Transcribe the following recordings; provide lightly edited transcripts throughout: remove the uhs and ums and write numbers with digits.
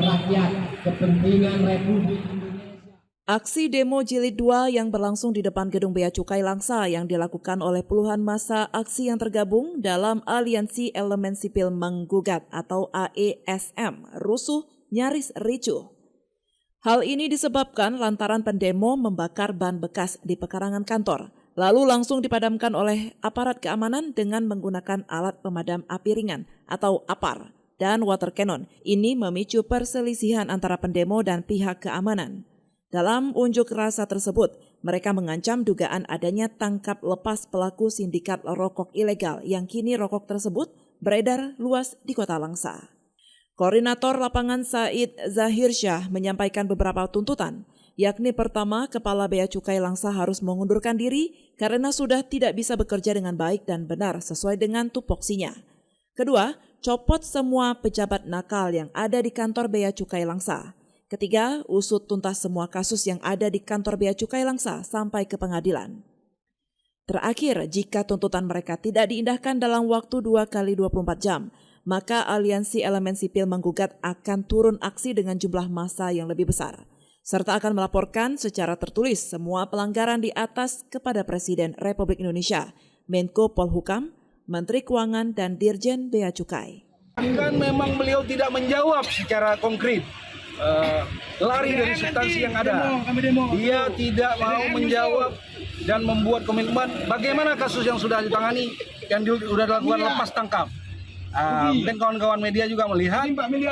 rakyat, kepentingan Republik Indonesia. Aksi demo Jilid 2 yang berlangsung di depan gedung Bea Cukai Langsa yang dilakukan oleh puluhan massa aksi yang tergabung dalam Aliansi Elemen Sipil Menggugat atau AESM rusuh nyaris ricuh. Hal ini disebabkan lantaran pendemo membakar ban bekas di pekarangan kantor, lalu langsung dipadamkan oleh aparat keamanan dengan menggunakan alat pemadam api ringan atau APAR dan water cannon. Ini memicu perselisihan antara pendemo dan pihak keamanan. Dalam unjuk rasa tersebut, mereka mengancam dugaan adanya tangkap lepas pelaku sindikat rokok ilegal yang kini rokok tersebut beredar luas di Kota Langsa. Koordinator lapangan Said Zahirsyah menyampaikan beberapa tuntutan, yakni pertama, Kepala Bea Cukai Langsa harus mengundurkan diri karena sudah tidak bisa bekerja dengan baik dan benar sesuai dengan tupoksinya. Kedua, copot semua pejabat nakal yang ada di kantor Bea Cukai Langsa. Ketiga, usut tuntas semua kasus yang ada di kantor Bea Cukai Langsa sampai ke pengadilan. Terakhir, jika tuntutan mereka tidak diindahkan dalam waktu 2 kali 24 jam, maka Aliansi Elemen Sipil Menggugat akan turun aksi dengan jumlah massa yang lebih besar, serta akan melaporkan secara tertulis semua pelanggaran di atas kepada Presiden Republik Indonesia, Menko Polhukam, Menteri Keuangan, dan Dirjen Bea Cukai. Kan memang beliau tidak menjawab secara konkret. Lari dari substansi yang ada. Dia tidak mau menjawab dan membuat komitmen bagaimana kasus yang sudah ditangani, yang sudah dilakukan lepas tangkap. Mungkin kawan-kawan media juga melihat,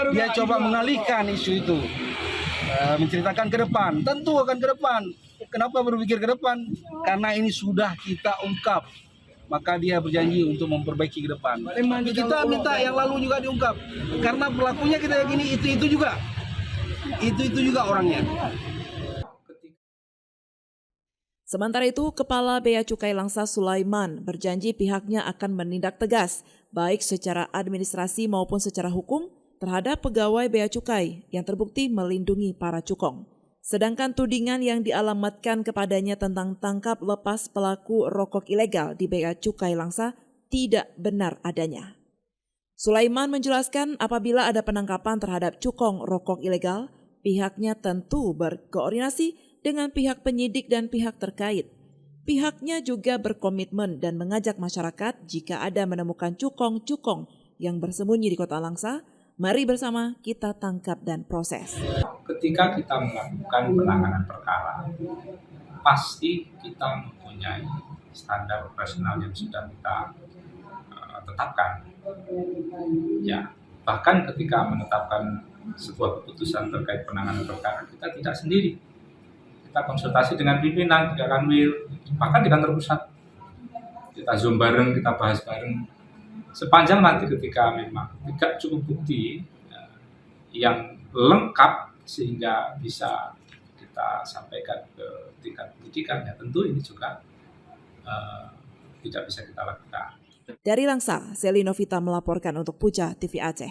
dia coba mengalihkan isu itu, menceritakan ke depan. Tentu akan ke depan. Kenapa berpikir ke depan? Karena ini sudah kita ungkap. Maka dia berjanji untuk memperbaiki ke depan. Kita minta yang lalu juga diungkap. Karena pelakunya kita yakini itu juga. Itu juga orangnya. Sementara itu, Kepala Bea Cukai Langsa Sulaiman berjanji pihaknya akan menindak tegas, baik secara administrasi maupun secara hukum, terhadap pegawai Bea Cukai yang terbukti melindungi para cukong. Sedangkan tudingan yang dialamatkan kepadanya tentang tangkap lepas pelaku rokok ilegal di Bea Cukai Langsa tidak benar adanya. Sulaiman menjelaskan apabila ada penangkapan terhadap cukong rokok ilegal, pihaknya tentu berkoordinasi dengan pihak penyidik dan pihak terkait. Pihaknya juga berkomitmen dan mengajak masyarakat jika ada menemukan cukong-cukong yang bersembunyi di Kota Langsa, mari bersama kita tangkap dan proses. Ketika kita melakukan penanganan perkara, pasti kita mempunyai standar operasional yang sudah kita tetapkan. Ya, bahkan ketika menetapkan sebuah keputusan terkait penanganan perkara, kita tidak sendiri. Kita konsultasi dengan pimpinan, di Kanwil, bahkan di kantor pusat. Kita zoom bareng, kita bahas bareng. Sepanjang nanti ketika memang tidak cukup bukti yang lengkap sehingga bisa kita sampaikan ke tingkat penyidikan, ya tentu ini juga tidak bisa kita lakukan. Dari Langsa, Seli Novita melaporkan untuk Puja TV Aceh.